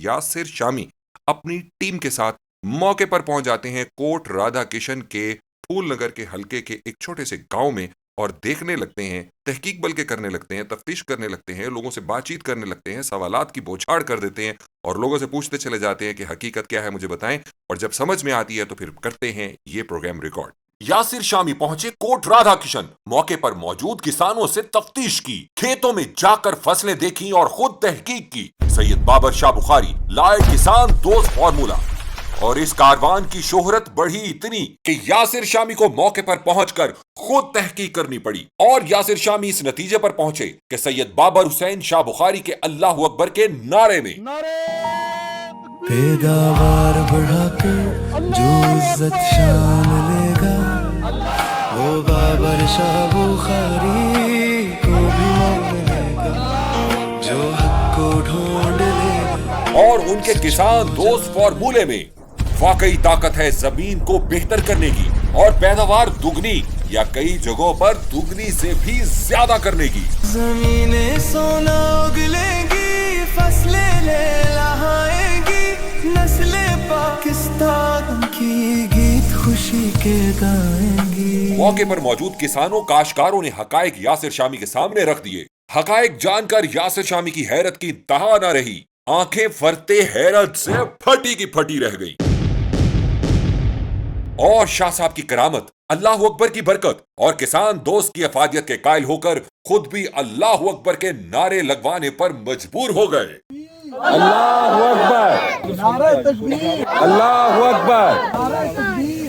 यासिर शामी अपनी टीम के साथ मौके पर पहुंच जाते हैं कोट राधा किशन के फूलनगर के हल्के के एक छोटे से गांव में और देखने लगते हैं, तहकीक बल्कि करने लगते हैं, तफ्तीश करने लगते हैं, लोगों से बातचीत करने लगते हैं, सवालात की बौछार कर देते हैं और लोगों से पूछते चले जाते हैं कि हकीकत क्या है मुझे बताएं। और जब समझ में आती है तो फिर करते हैं ये प्रोग्राम रिकॉर्ड। यासिर शामी पहुंचे कोट राधा किशन, मौके पर मौजूद किसानों से तफ्तीश की, खेतों में जाकर फसलें देखी और खुद तहकीक की। सैयद बाबर शाह बुखारी लाए किसान दोस्त फार्मूला और इस कारवान की शोहरत बढ़ी इतनी कि यासिर शामी को मौके पर पहुंचकर खुद तहकीक करनी पड़ी। और यासिर शामी इस नतीजे पर पहुंचे कि सैयद बाबर हुसैन शाह बुखारी के अल्लाह अकबर के नारे में पैदावार बढ़ाकर जो इज्जत शान लेगा वो बाबर शाह बुखारी को भी मान लेगा, जो हक को ढूंढ लेगा। और उनके किसान दोस्त फार्मूले में वाकई ताकत है जमीन को बेहतर करने की और पैदावार दुगनी या कई जगहों पर दुगनी से भी ज्यादा करने की। जमीनें सोना उगलेंगी, फसलें लहलहाएंगी, नस्लें पाकिस्तान की गीत खुशी के गाएंगी। मौके पर मौजूद किसानों काश्तकारों ने हकायक यासिर शामी के सामने रख दिए। हकायक जानकर यासिर शामी की हैरत की इंतहा न रही, आंखें फरते हैरत से फटी की फटी रह गई। और शाह साहब की करामत, अल्लाह अकबर की बरकत और किसान दोस्त की अफादियत के कायल होकर खुद भी अल्लाह अकबर के नारे लगवाने पर मजबूर हो गए। अल्लाह अकबर, नारे तकबीर, अल्लाह अकबर,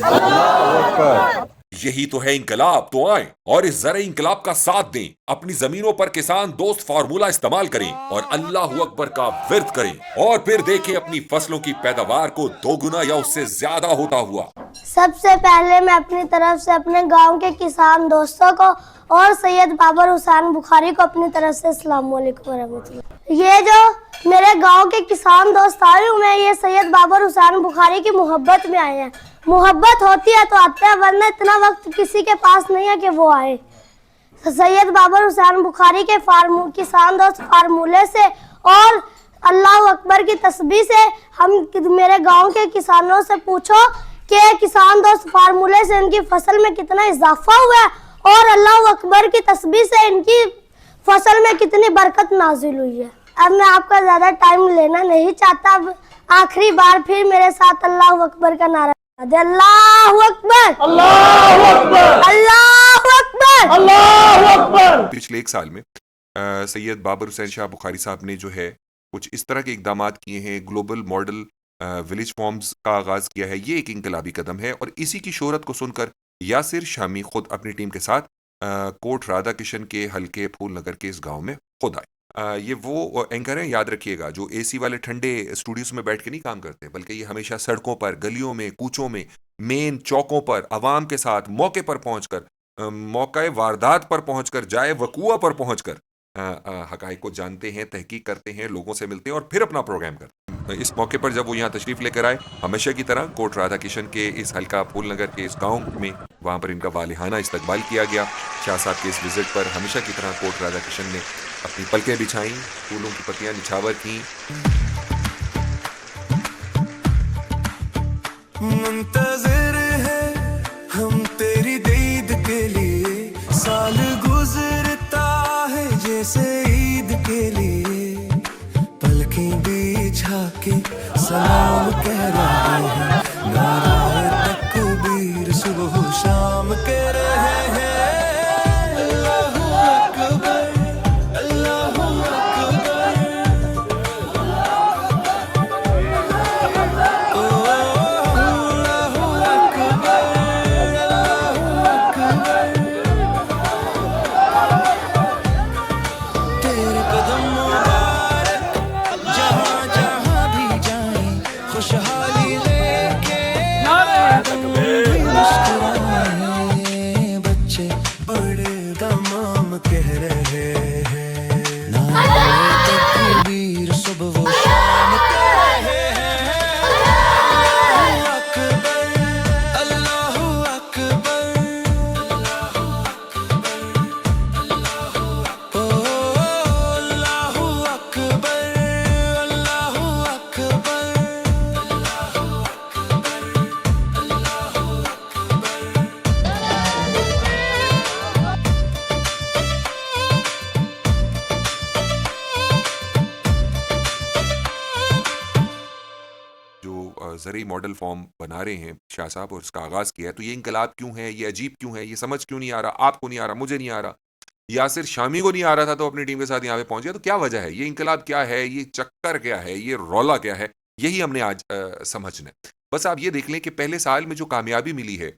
अल्लाह अकबर। यही तो है इंकलाब। तो आए और इस ज़रा इंकलाब का साथ दें, अपनी जमीनों पर किसान दोस्त फार्मूला इस्तेमाल करें और अल्लाह अकबर का विर्द करें और फिर देखें अपनी फसलों की पैदावार को दोगुना या उससे ज्यादा होता हुआ। सबसे पहले मैं अपनी तरफ से अपने गांव के किसान दोस्तों को और सैयद बाबर हुसैन बुखारी को अपनी तरफ से अस्सलाम वालेकुम रहमतुल्लाह। ये जो मेरे गांव के किसान दोस्त आए हुए हैं, ये सैयद बाबर हुसैन बुखारी की मोहब्बत में आए हैं। मोहब्बत होती है तो आते हैं, वरना इतना वक्त किसी के पास नहीं है कि वो आए। सैयद बाबर हुसैन बुखारी के किसान दोस्त फार्मूले से और अल्लाह अकबर की तस्बीह से हम मेरे गाँव के किसानों से पूछो कि किसान दोस्त फार्मूले से इनकी फसल में कितना इजाफा हुआ है और अल्लाह अकबर की तस्बीह से इनकी फसल में कितनी बरकत नाजिल हुई है। अब मैं आपका ज्यादा टाइम लेना नहीं चाहता, अब आखिरी बार फिर मेरे साथ अल्लाह अकबर का नारा दे। अल्लाह अकबर, अल्लाह अकबर, अल्लाह अकबर, अल्लाह अकबर। पिछले एक साल में सैयद बाबर हुसैन शाह बुखारी साहब ने जो है कुछ इस तरह के इकदामात किए हैं। ग्लोबल मॉडल विलेज फॉर्म्स का आगाज किया है। ये एक इंकलाबी कदम है और इसी की शोहरत को सुनकर यासिर शामी खुद अपनी टीम के साथ कोट राधा किशन के हल्के फूलनगर के इस गांव में खुद आए। ये वो एंकर हैं, याद रखिएगा, जो एसी वाले ठंडे स्टूडियोज में बैठ के नहीं काम करते, बल्कि ये हमेशा सड़कों पर, गलियों में, कूचों में, मेन चौकों पर अवाम के साथ मौके पर पहुंचकर, मौके वारदात पर पहुंचकर, जाए वकूआ पर पहुंचकर हकायक को जानते हैं, तहकीक करते हैं, लोगों से मिलते हैं और फिर अपना प्रोग्राम करते हैं। इस मौके पर जब वो यहाँ तशरीफ लेकर आए, हमेशा की तरह कोट राधा किशन के इस हल्का फूलनगर के इस गांव में वहाँ पर इनका वालिहाना इस्तकबाल किया गया। शाह साहब के इस विजिट पर हमेशा की तरह कोट राधा किशन ने अपनी पलकें बिछाई, फूलों की पत्तियां निछावर की। मुंतज़िर है हम तेरी दीद के लिए, साल गुजरता है जैसे ईद के लिए, पलकें बिछा के सलाम कह रहे हैं, नारे तकबीर सुबह शाम कह रहे हैं। ज़रई मॉडल फॉर्म बना रहे हैं शाह साहब और इसका आगाज़ किया है, तो ये इनकलाब क्यों है, ये अजीब क्यों है, ये समझ क्यों नहीं आ रहा, आपको नहीं आ रहा, मुझे नहीं आ रहा, यासिर शामी को नहीं आ रहा था तो अपनी टीम के साथ यहाँ पे पहुंच गया, तो क्या वजह है, ये इनकलाब क्या है, ये चक्कर क्या है, ये रौला क्या है, यही हमने आज समझना है। बस आप ये देख लें कि पहले साल में जो कामयाबी मिली है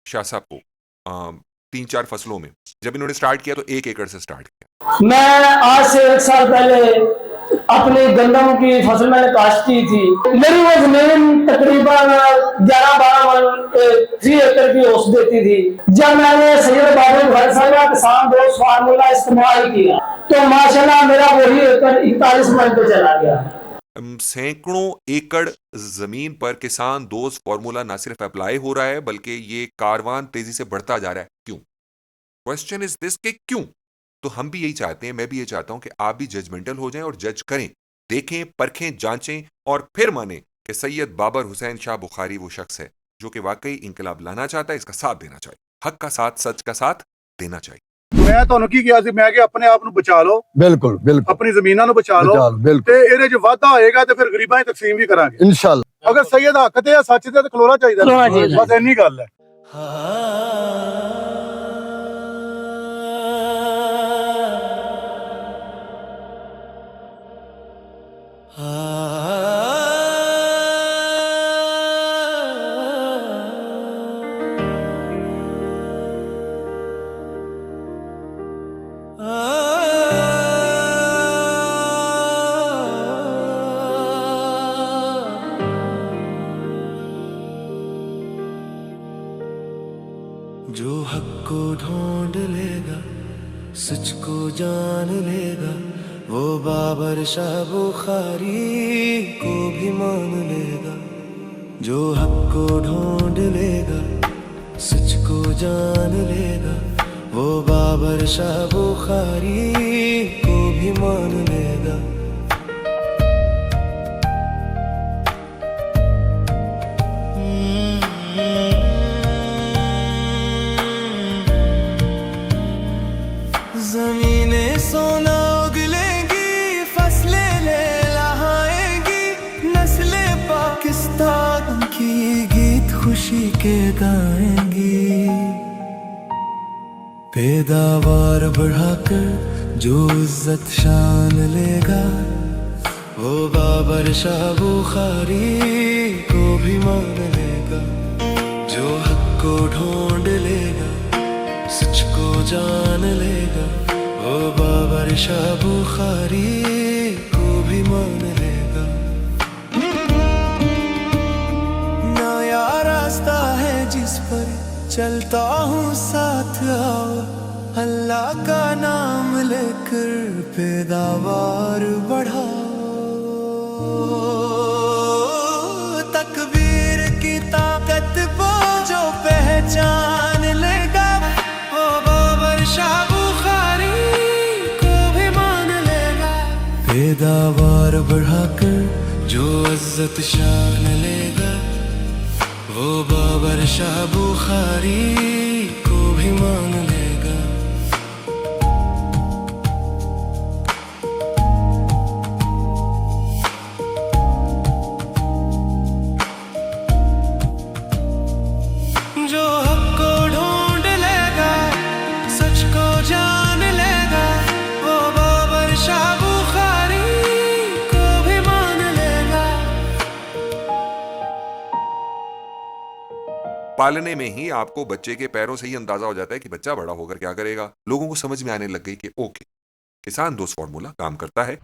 शाह साहब को 3-4 फसलों में, जब इन्होंने स्टार्ट किया तो 1 एकड़ से स्टार्ट किया। मैं आज से 1 साल पहले अपनी गंदम की फसल मैंने काश्त की थी। मेरी वो जमीन तकरीबन 11-12 मन 3 एकड़ की औसत देती थी। जब मैंने सैयद बाबर बुखारी साहब का किसान दोस्त फार्मूला इस्तेमाल किया तो माशाल्लाह मेरा वही एकड़ 41 मन पे चला गया। सैकड़ों एकड़ जमीन पर किसान दोस्त फॉर्मूला ना सिर्फ अप्लाई हो रहा है बल्कि ये कारवान तेजी से बढ़ता जा रहा है। क्यों? क्वेश्चन इज दिस के क्यों? तो हम भी यही चाहते हैं, मैं भी ये चाहता हूं कि आप भी जजमेंटल हो जाएं और जज करें, देखें, परखें, जांचें और फिर माने कि सैयद बाबर हुसैन शाह बुखारी वो शख्स है जो कि वाकई इंकलाब लाना चाहता है, इसका साथ देना चाहिए, हक का साथ, सच का साथ देना चाहिए। मैं ਤੁਹਾਨੂੰ ਕੀ ਕਿਹਾ ਸੀ, ਮੈਂ ਕਿ ਆਪਣੇ ਆਪ ਨੂੰ ਬਚਾ ਲਓ, बिल्कुल बिल्कुल ਆਪਣੀ ਜ਼ਮੀਨਾਂ ਨੂੰ ਬਚਾ ਲਓ बिल्कुल ਤੇ ਇਹਦੇ 'ਚ ਵਾਧਾ ਹੋਏਗਾ ਤੇ ਫਿਰ ਗਰੀਬਾਂ 'ਚ ਤਕਸੀਮ ਵੀ ਕਰਾਂਗੇ इंशाल्लाह। ਅਗਰ ਸੈयद ਹੱਕ ਤੇ ਆ, ਸੱਚ ਤੇ ਖਲੋਣਾ ਚਾਹੀਦਾ, ਬਸ ਇੰਨੀ ਗੱਲ ਹੈ। जो हक को ढूंढ लेगा, सच को जान लेगा, वो बाबर शाह बुखारी को भी मान लेगा। जो हक को ढूंढ लेगा, सच को जान लेगा, वो बाबर शाह बुखारी को भी मान लेगा। ज़मीनें सोना उगलेंगी, फसलें लहलहाएंगी, नस्लें पाकिस्तान की गीत खुशी के गाएंगी। पैदावार बढ़ाकर जो इज्जत शान लेगा, वो बाबर शाह बुखारी को भी मान लेगा। जो हक को ढूंढ लेगा, सच को जान लेगा, वो बाबर शाह बुखारी को भी मान लेगा। नया रास्ता है जिस पर चलता हूँ, साथ आओ, अल्लाह का नाम लेकर पैदावार बढ़ाओ। तकबीर की ताकत को जो पहचान लेगा, वो बाबर शाह बुखारी को भी मान लेगा। पैदावार बढ़ाकर जो इज्जत शान लेगा, वो बाबर शाह बुखारी को भी मान लेगा। जो हक को ढूंढ लेगा, सच को जान लेगा, वो बाबर शाह बुखारी को भी मान लेगा। पालने में ही आपको बच्चे के पैरों से ही अंदाजा हो जाता है कि बच्चा बड़ा होकर क्या करेगा। लोगों को समझ में आने लग गई कि ओके, किसान दोस्त फॉर्मूला काम करता है।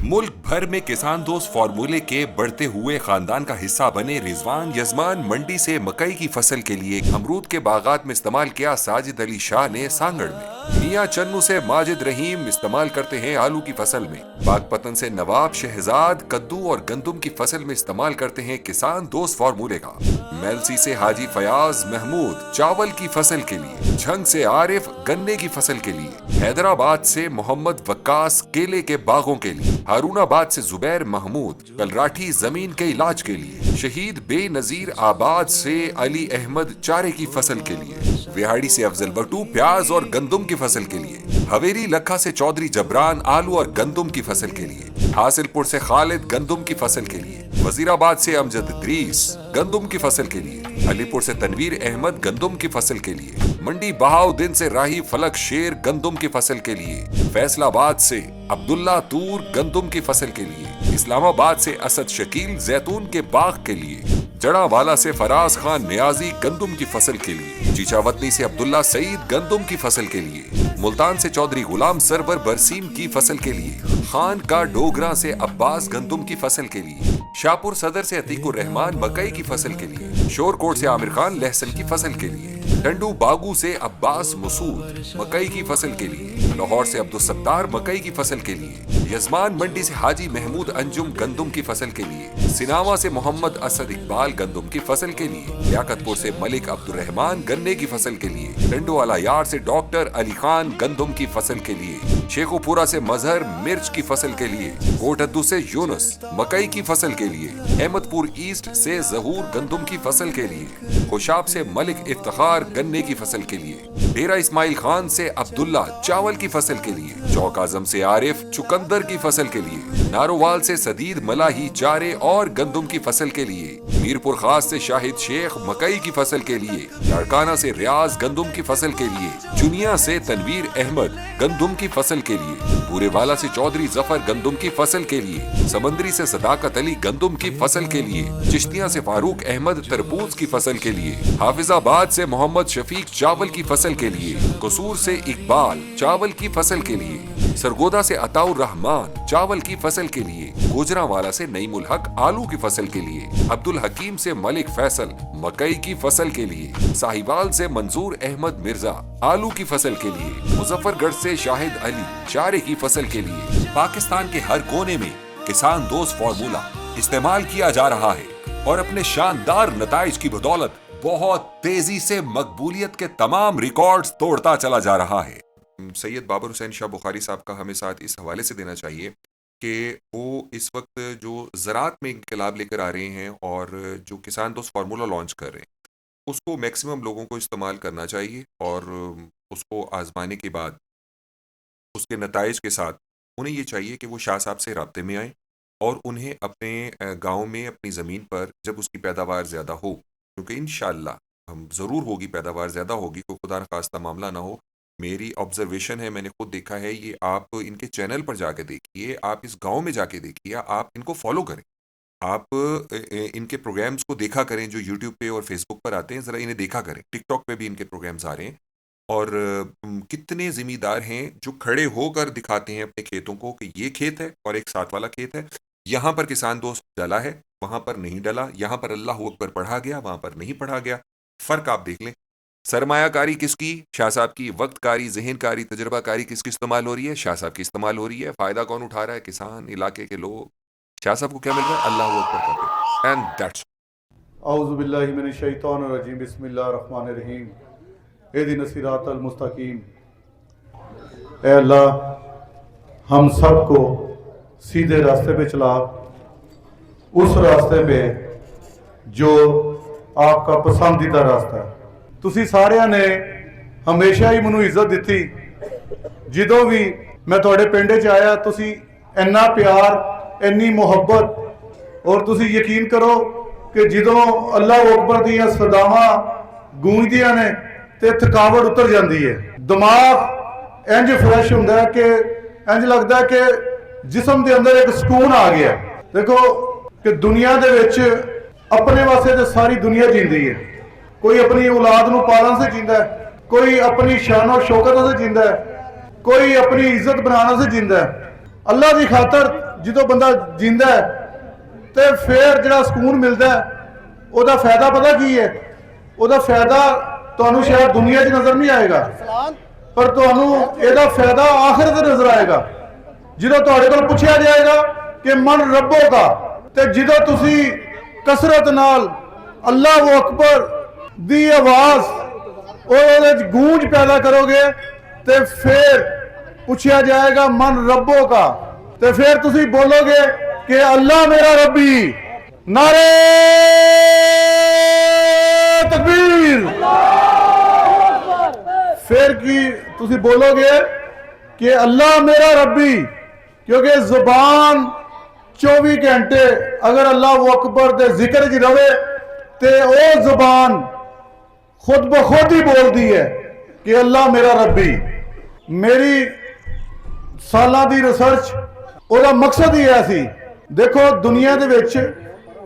मुल्क भर में किसान दोस्त फॉर्मूले के बढ़ते हुए खानदान का हिस्सा बने रिजवान यजमान मंडी से मकई की फसल के लिए अमरूद के बागात में इस्तेमाल किया साजिद अली शाह ने सांगड़ में। मियां चन्नू से माजिद रहीम इस्तेमाल करते हैं आलू की फसल में। बागपतन से नवाब शहजाद कद्दू और गंदुम की फसल में इस्तेमाल करते हैं किसान दोस्त फॉर्मूले का। मेलसी से हाजी फयाज महमूद चावल की फसल के लिए, झंग से आरिफ गन्ने की फसल के लिए, हैदराबाद से मोहम्मद वक्कास केले के बागों के लिए, हारूनाबाद से जुबैर महमूद कलराठी जमीन के इलाज के लिए, शहीद बेनजीर आबाद से अली अहमद चारे की फसल के लिए, विहाड़ी से अफजल बटू प्याज और गंदुम की फसल के लिए, हवेली लखा से चौधरी जबरान आलू और गंदुम की फसल के लिए, हासिलपुर से खालिद गंदुम की फसल के लिए, वजीराबाद से अमजद इद्रीस गंदुम की फसल के लिए, अलीपुर से तनवीर अहमद गंदुम की फसल के लिए, मंडी बहाउद्दीन से राही फलक शेर गंदुम की फसल के लिए, फैसलाबाद से अब्दुल्ला तूर गंदुम की फसल के लिए, इस्लामाबाद से असद शकील जैतून के बाग के लिए, जड़ावाला से फराज खान नियाजी गंदुम की फसल के लिए, चीचावतनी से अब्दुल्ला सईद गंदुम की फसल के लिए, मुल्तान से चौधरी गुलाम सरवर बरसीम की फसल के लिए, खान का डोगरा से अब्बास गंदुम की फसल के लिए, शाहपुर सदर से अतीकुर रहमान मकई की फसल के लिए, शोरकोट से आमिर खान लहसन की फसल के लिए, टंडू बागू से अब्बास मसूद मकई की फसल के लिए, लाहौर से अब्दुल सत्तार मकई की फसल के लिए, यजमान मंडी से हाजी महमूद अंजुम गंदुम की फसल के लिए, सिनावा से मोहम्मद असद इकबाल गंदुम की फसल के लिए, लियाकतपुर से मलिक अब्दुल रहमान गन्ने की फसल के लिए, टंडोवाला यार से डॉक्टर अली खान गंदुम की फसल के लिए, शेखोपुरा से मजहर मिर्च की फसल के लिए, कोटद्दू से यूनुस मकई की फसल के लिए, अहमदपुर ईस्ट से जहूर गंदुम की फसल के लिए, खुशाब से मलिक इफ्तिखार गन्ने की फसल के लिए, डेरा इस्माइल खान से अब्दुल्ला चावल की फसल के लिए, चौक आजम से आरिफ चुकंदर की फसल के लिए, नारोवाल से सदीद मलाही चारे और गंदुम की फसल के लिए, मीरपुर खास से शाहिद शेख मकई की फसल के लिए, लाड़काना से रियाज गंदुम की फसल के लिए, चुनिया से तनवीर अहमद गंदुम की फसल के लिए, बूरेवाला से चौधरी जफर गंदुम की फसल के लिए, समंदरी से सदाकत अली गंदुम की फसल के लिए, चिश्तिया से फारूक अहमद तरबूज की फसल के लिए, हाफिजाबाद से मोहम्मद शफीक चावल की फसल के लिए, कसूर से इकबाल चावल की फसल के लिए, सरगोदा से अताउर रहमान चावल की फसल के लिए, गुजरावाला से नईमुल हक आलू की फसल के लिए, अब्दुल हकीम से मलिक फैसल मकई की फसल के लिए, साहिवाल से मंसूर अहमद मिर्जा आलू की फसल के लिए, मुजफ्फरगढ़ से शाहिद अली चारे की फसल के लिए। पाकिस्तान के हर कोने में किसान दोस्त फार्मूला इस्तेमाल किया जा रहा है और अपने शानदार नताइज की बदौलत बहुत तेजी से मकबूलियत के तमाम रिकॉर्ड्स तोड़ता चला जा रहा है। सैयद बाबर हुसैन शाह बुखारी साहब का हमें साथ इस हवाले से देना चाहिए कि वो इस वक्त जो ज़राअत में इनकलाब लेकर आ रहे हैं और जो किसान दोस्त फार्मूला लॉन्च कर रहे हैं उसको मैक्सिमम लोगों को इस्तेमाल करना चाहिए और उसको आजमाने के बाद उसके नताइज के साथ उन्हें ये चाहिए कि वो शाह साहब से रब्ते में आएँ और उन्हें अपने गांव में अपनी ज़मीन पर जब उसकी पैदावार ज़्यादा हो, क्योंकि इंशाअल्लाह हम ज़रूर होगी पैदावार ज़्यादा होगी, कोई खुदा न खास्ता मामला ना हो। मेरी ऑब्जर्वेशन है, मैंने खुद देखा है, ये आप इनके चैनल पर जाके देखिए, आप इस गांव में जाके देखिए, आप इनको फॉलो करें, आप इनके प्रोग्राम्स को देखा करें जो यूट्यूब पे और फेसबुक पर आते हैं, ज़रा इन्हें देखा करें। टिकटॉक पे भी इनके प्रोग्राम्स आ रहे हैं और कितने ज़मींदार हैं जो खड़े होकर दिखाते हैं अपने खेतों को कि ये खेत है और एक साथ वाला खेत है, यहाँ पर किसान दोस्त डला है, वहाँ पर नहीं डला, यहाँ पर अल्लाह अकबर पढ़ा गया, वहाँ पर नहीं पढ़ा गया। फ़र्क आप देख लें। सरमायाकारी किसकी? शाह साहब की। वक्तकारी, ज़हनकारी, तजर्बाकारी किसकी इस्तेमाल हो रही है? शाह साहब की इस्तेमाल हो रही है। फ़ायदा कौन उठा रहा है? किसान, इलाके के लोग। शाह साहब को क्या मिल रहा है? अल्लाह अकबर करके। एंड दैट्स औज़ु बिल्लाहि मिनश शैतानिर रजीम, बिस्मिल्लाहिर रहमानिर रहीम, इहदिनस सिरातल मुस्तकीम। ऐ अल्लाह हम सबको सीधे रास्ते पे चला, उस रास्ते पे जो आपका पसंदीदा रास्ता है। ਤੁਸੀਂ ਸਾਰਿਆਂ ਨੇ ਹਮੇਸ਼ਾ ਹੀ ਮੈਨੂੰ ਇੱਜ਼ਤ ਦਿੱਤੀ। ਜਦੋਂ ਵੀ ਮੈਂ ਤੁਹਾਡੇ ਪਿੰਡ 'ਚ ਆਇਆ ਤੁਸੀਂ ਇੰਨਾ ਪਿਆਰ, ਇੰਨੀ ਮੁਹੱਬਤ, ਔਰ ਤੁਸੀਂ ਯਕੀਨ ਕਰੋ ਕਿ ਜਦੋਂ ਅੱਲਾਹ ਅਕਬਰ ਦੀਆਂ ਸਦਾਵਾਂ ਗੂੰਜਦੀਆਂ ਨੇ ਤੇ ਥਕਾਵਟ ਉਤਰ ਜਾਂਦੀ ਹੈ। ਦਿਮਾਗ ਇੰਜ ਫਰੈਸ਼ ਹੁੰਦਾ ਹੈ ਕਿ ਇੰਜ ਲੱਗਦਾ ਕਿ ਜਿਸਮ ਦੇ ਅੰਦਰ ਇੱਕ ਸਕੂਨ ਆ ਗਿਆ। ਦੇਖੋ ਕਿ ਦੁਨੀਆ ਦੇ ਵਿੱਚ ਆਪਣੇ ਵਾਸਤੇ ਤੇ ਸਾਰੀ ਦੁਨੀਆ ਜੀਂਦੀ ਹੈ। कोई अपनी औलाद नूं पालन से जींदा है, कोई अपनी शान और शौकत से जींदा है, कोई अपनी इज्जत बनाने से जींदा है। अल्लाह की खातर जो बंदा जींदा है तो फिर जो सुकून मिलता है उसका फायदा पता की है? उसका फायदा तुहानूं शायद दुनिया च नज़र नहीं आएगा, पर तुहानूं इसदा फायदा आखिरत नज़र आएगा। जो तुहाडे कोल पुछया जाएगा कि मन रब्बो का, तो जो तुसी कसरत नाल अल्लाह अकबर दी आवाज और गूंज पैदा करोगे तो फिर पूछा जाएगा मन रब्बो का, तो फिर तुसी बोलोगे कि अल्लाह मेरा रब्बी। नारे तकबीर। फिर की तुसी बोलोगे कि अल्लाह मेरा रब्बी, क्योंकि जुबान 24 घंटे अगर अल्लाह अकबर के जिक्र च रहे तो वह जुबान खुद ब खुद ही बोलती है कि अल्लाह मेरा रब्बी। मेरी सालों की रिसर्च ਉਹਦਾ मकसद ही है सी। देखो दुनिया ਦੇ ਵਿੱਚ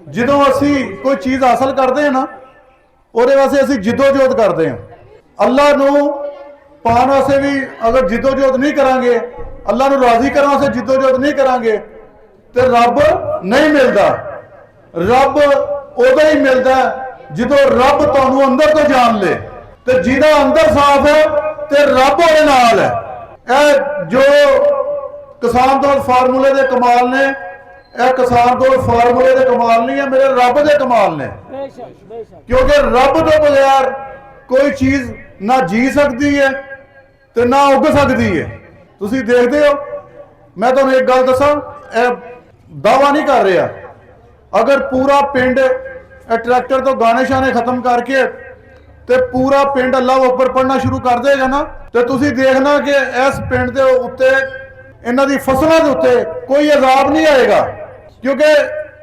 ਜਦੋਂ ਅਸੀਂ ਕੋਈ ਚੀਜ਼ ਹਾਸਲ ਕਰਦੇ ਹਾਂ ਨਾ ਉਹਦੇ ਵਾਸਤੇ ਅਸੀਂ ਜਿੱਦੋ-ਜਹਿਦ ਕਰਦੇ ਹਾਂ। ਅੱਲਾਹ ਨੂੰ ਪਾਉਣ ਵਾਸਤੇ ਵੀ ਅਗਰ ਜਿੱਦੋ-ਜਹਿਦ ਨਹੀਂ ਕਰਾਂਗੇ, ਅੱਲਾਹ ਨੂੰ ਰਾਜ਼ੀ ਕਰਨ ਵਾਸਤੇ ਜਿੱਦੋ-ਜਹਿਦ ਨਹੀਂ ਕਰਾਂਗੇ ਤੇ ਰੱਬ ਨਹੀਂ ਮਿਲਦਾ। ਰੱਬ ਉਦੋਂ ਹੀ ਮਿਲਦਾ ਜਦੋਂ ਰੱਬ ਤੁਹਾਨੂੰ ਅੰਦਰ ਤੋਂ ਜਾਣ ਲੇ ਤੇ ਜਿਹਦਾ ਅੰਦਰ ਸਾਫ਼ ਹੈ ਤੇ ਰੱਬ ਉਹਦੇ ਨਾਲ ਹੈ। ਇਹ ਜੋ किसान दौड़ फार्मूले के कमाल ने, यह किसान दौड़ फार्मूले के कमाल नहीं है, मेरे रब के कमाल ने। क्योंकि रब तो बगैर कोई चीज ना जी सकती है तो ना उग सकती है। तुसी देखते हो, मैं तुहानू एक गल दसां, दावा नहीं कर रहा, अगर पूरा पिंड ट्रैक्टर तो गाने शाने खत्म करके ते पूरा पिंड अल्लाह अकबर पढ़ना शुरू कर देगा ना तो तुसी देखना कि इस पिंड के उत्ते इन्हां दी फसलों के उत्ते कोई अजाब नहीं आएगा। क्योंकि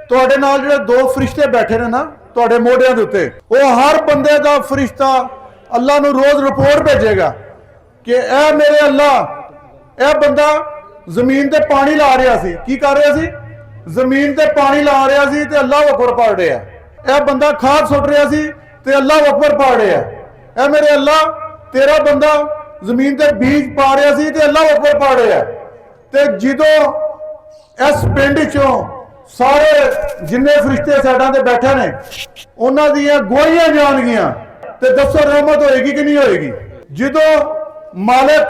तुहाडे नाल जिहड़े दो फरिश्ते बैठे ने ना तुहाडे मोढियां दे उत्ते, वो हर बंदे दा फरिश्ता अल्लाह नूं रोज रिपोर्ट भेजेगा कि ए मेरे अल्लाह, ए बंदा जमीन ते पानी ला रहा सी, की कर रहा सी, जमीन ते पानी ला रहा सी ते अल्लाह अकबर पढ़ रहा। ए बंदा खाद सुट रहा सी ते अल्लाह अकबर पढ़ रहा। ए मेरे अल्लाह, तेरा बंदा जमीन ते बीज पा रहा सी ते अल्लाह अकबर पढ़ रहा। ते जदों इस पिंड चों सारे जिन्ने फरिश्ते साइडां ते बैठे ने उन्हां दीयां गवाहियां जाणगियां ते दसो रहमत होएगी कि नहीं होएगी। जदों मालिक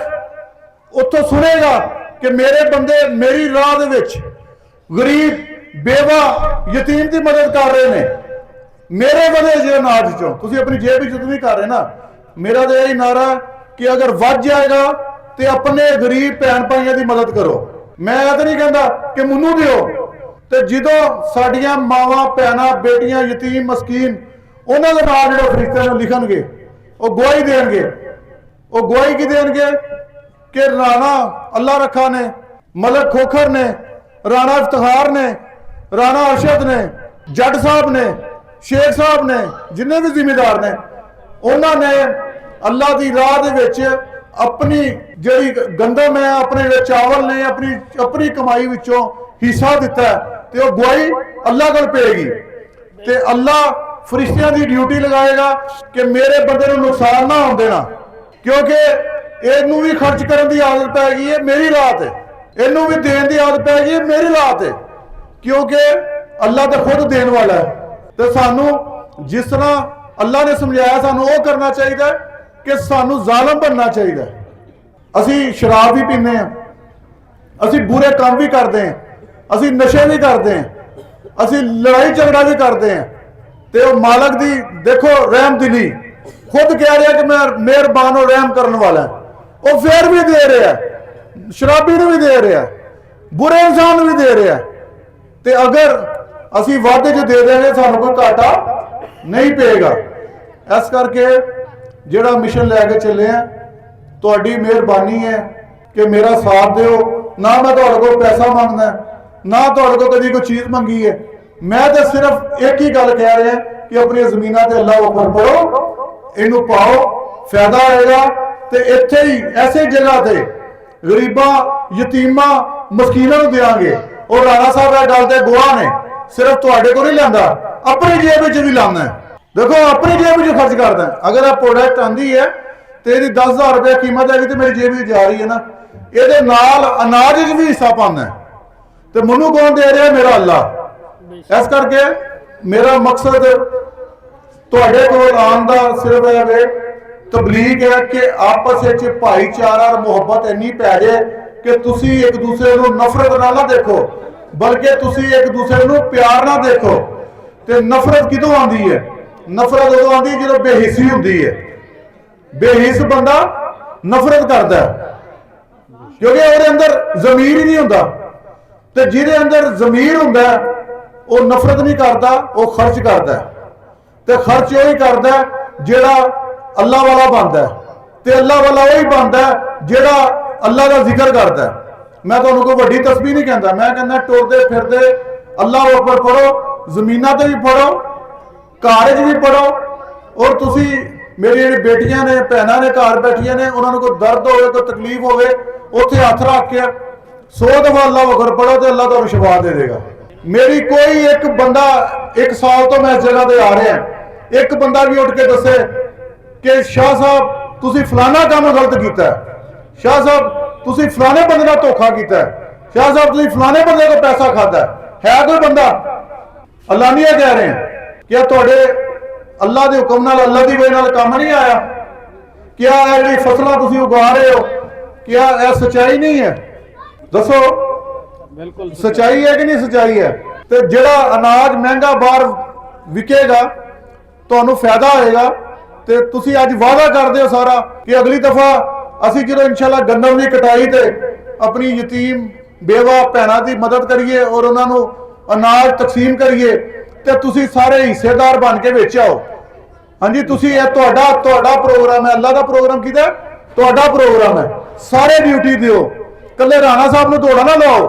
उत्थों सुनेगा कि मेरे बंदे मेरी राह दे विच गरीब, बेवा, यतीम की मदद कर रहे ने, मेरे वधे जे अनाज चों, तुसीं अपनी जेब विच नहीं कर रहे ना। मेरा तो यही नारा कि अगर वध जाएगा तो अपने गरीब भैन भाइयों की मदद करो। मैं तो नहीं कहता कि मैनू दिओ, तो जदों साडियां मावां भैनां बेटियां यतीम मस्कीन उन्हां दे नाल जिहड़े फरिश्ते ने लिखणगे वो गवाही देणगे। वो गवाही की देणगे कि राणा अल्लाह रखा ने, मलक खोखर ने, राणा इफ्तिखार ने, राणा अरशद ने, जट साहब ने, शेख साहब ने, जिन्ने भी जिम्मेदार ने, उन्होंने अल्लाह की राह दे विच अपनी जिहड़ी गंदम है, अपने जिहड़े चावल ने, अपनी कमाई विचों हिस्सा दिता है ते वो गवाही अल्लाह कोल पेगी। ते अल्लाह फरिश्तियां की ड्यूटी लगाएगा कि मेरे बंदे नूं नुकसान ना होण देना। क्योंकि इहनूं भी खर्च करन दी आदत पै गई है मेरी राह ते, इहनूं भी देण दी आदत पै गई है मेरी राह ते। क्योंकि अल्लाह तो खुद देण वाला है। तो सानू जिस तरह अल्लाह ने समझाया सानू वो करना चाहिए कि सानू जालम बनना चाहिए। असी शराब भी पीने हैं, असी बुरे काम भी करते हैं, असी नशे भी करते हैं, असी लड़ाई झगड़ा भी करते हैं। तो मालक दी देखो रहम दिली, खुद कह रहा कि मैं मेहरबान और रहम करने वाला है, वो फिर भी दे रहा है, शराबी ने भी दे रहा है, बुरे इंसान भी दे रहा है। तो अगर असी वादे च दे देंगे सानू कोई घाटा नहीं पेगा। इस करके जिहड़ा मिशन लैके चले हैं, तुहाडी मेहरबानी है कि मेरा साथ दिओ। ना मैं तुहाडे कोल पैसा मंगदा, ना तुहाडे कोल कदी कोई चीज़ मंगी है। मैं तो सिर्फ एक ही गल कह रहा कि अपनी ज़मीनां ते अल्लाह अकबर पढ़ो, इनू पाओ, फायदा आएगा। तो इत्थे ही ऐसे जगह ते गरीबां, यतीमां, मस्कीनां नूं देंगे। और राणा साहब इस गल ते गवाह ने, सिर्फ तुहाडे कोल नहीं लैंदा, अपनी जेब विच भी लांदा है। देखो अपनी जेब विच खर्च करदा है। अगर यह प्रोडक्ट आंदी है तो यदि 10,000 रुपये कीमत हैगी तो मेरी जेब में जा रही है ना, ये नाल अनाज भी हिस्सा पाना है। तो मैनू कौन दे रहा है? मेरा अल्लाह। इस करके मेरा मकसद तुहाडे कोल आउण दा सिर्फ है तबलीग है कि आपस विच भाईचारा और मुहब्बत इन्नी पै जाए कि तुसी एक दूसरे को नफरत ना देखो, बल्कि तुसी एक दूसरे को प्यार ना देखो। तो नफरत कितों आती है? नफरत उदों आती है जो बेहिसी होंदी है। बेहिस बंदा नफरत करता है क्योंकि उसके अंदर जमीर ही नहीं होता। तो जिहदे अंदर जमीर होंदा है वो नफरत नहीं करता, वो खर्च करता है। तो खर्च वही करता है जिहड़ा अल्लाह वाला बनता है, तो अल्लाह वाला वही बनता है जिहड़ा अल्लाह का जिक्र करता है। मैं तुहानूं कोई वड्डी तस्बीह नहीं कहता, मैं कहना टुरदे फिरदे ਅੱਲਾਹੁ ਅਕਬਰ ਪੜੋ, ਜ਼ਮੀਨਾਂ ਤੇ ਵੀ ਪੜੋ, ਘਰ 'ਚ ਵੀ ਪੜੋ। ਔਰ ਤੁਸੀਂ ਮੇਰੀ ਜਿਹੜੀ ਬੇਟੀਆਂ ਨੇ, ਭੈਣਾਂ ਨੇ ਘਰ ਬੈਠੀਆਂ ਨੇ, ਉਹਨਾਂ ਨੂੰ ਕੋਈ ਦਰਦ ਹੋਵੇ, ਕੋਈ ਤਕਲੀਫ ਹੋਵੇ, ਉੱਥੇ ਹੱਥ ਰੱਖ ਕੇ 100 ਦਫਾ ਅੱਲਾਹੁ ਅਕਬਰ ਪੜੋ ਤੇ ਅੱਲਾਹ ਤੁਹਾਨੂੰ ਸ਼ਿਫਾ ਦੇ ਦੇਗਾ। ਮੇਰੀ ਕੋਈ ਇੱਕ ਬੰਦਾ, 1 ਸਾਲ ਤੋਂ ਮੈਂ ਇਸ ਜਗ੍ਹਾ ਤੇ ਆ ਰਿਹਾ, ਇੱਕ ਬੰਦਾ ਵੀ ਉੱਠ ਕੇ ਦੱਸੇ ਕਿ ਸ਼ਾਹ ਸਾਹਿਬ ਤੁਸੀਂ ਫਲਾਣਾ ਕੰਮ ਗਲਤ ਕੀਤਾ ਹੈ, ਸ਼ਾਹ ਸਾਹਿਬ ਤੁਸੀਂ ਫਲਾਣੇ ਬੰਦੇ ਨਾਲ ਧੋਖਾ ਕੀਤਾ ਹੈ, ਸ਼ਾਹ ਸਾਹਿਬ ਤੁਸੀਂ ਫਲਾਣੇ ਬੰਦੇ ਤੋਂ ਪੈਸਾ ਖਾਦਾ ਹੈ ਕੋਈ ਬੰਦਾ? ਅੱਲਾਨੀਆ ਕਹਿ ਰਹੇ हैं ਕਿ ਤੁਹਾਡੇ ਅੱਲਾਹ ਦੇ ਹੁਕਮ ਨਾਲ, ਅੱਲਾਹ ਦੀ ਵਜ੍ਹਾ ਨਾਲ ਕੰਮ ਨਹੀਂ ਆਇਆ? क्या ਇਹ ਜਿਹੜੀ ਫਸਲਾਂ ਤੁਸੀਂ ਉਗਾ ਰਹੇ ਹੋ, क्या ਇਹ ਸੱਚਾਈ ਨਹੀਂ ਹੈ? ਦੱਸੋ, ਬਿਲਕੁਲ ਸੱਚਾਈ ਹੈ ਕਿ ਨਹੀਂ ਸੱਚਾਈ ਹੈ? ਤੇ ਜਿਹੜਾ ਅਨਾਜ ਮਹਿੰਗਾ ਬਾਹਰ ਵਿਕੇਗਾ, ਤੁਹਾਨੂੰ ਫਾਇਦਾ ਹੋਏਗਾ, ਤੇ ਤੁਸੀਂ ਅੱਜ ਵਾਅਦਾ ਕਰਦੇ ਹੋ ਸਾਰਾ ਕਿ ਅਗਲੀ ਦਫਾ ਅਸੀਂ ਜਦੋਂ ਇਨਸ਼ਾਅੱਲਾ ਗੰਦਮ ਦੀ ਕਟਾਈ ਤੇ ਆਪਣੀ ਯਤੀਮ ਬੇਵਾ ਭੈਣਾਂ ਦੀ ਮਦਦ ਕਰੀਏ ਔਰ ਉਹਨਾਂ ਨੂੰ ਅਨਾਜ ਤਕਸੀਮ ਕਰੀਏ, ਤੇ ਤੁਸੀਂ ਸਾਰੇ ਹਿੱਸੇਦਾਰ ਬਣ ਕੇ ਵਿੱਚ ਆਓ। ਹਾਂਜੀ, ਤੁਸੀਂ ਇਹ ਤੁਹਾਡਾ ਪ੍ਰੋਗਰਾਮ ਹੈ, ਅੱਲਾਹ ਦਾ ਪ੍ਰੋਗਰਾਮ ਕੀਤਾ, ਤੁਹਾਡਾ ਪ੍ਰੋਗਰਾਮ ਹੈ, ਸਾਰੇ ਡਿਊਟੀ ਦਿਓ, ਕੱਲੇ ਰਾਣਾ ਸਾਹਿਬ ਨੂੰ ਦੌੜਾ ਨਾ ਲਾਓ।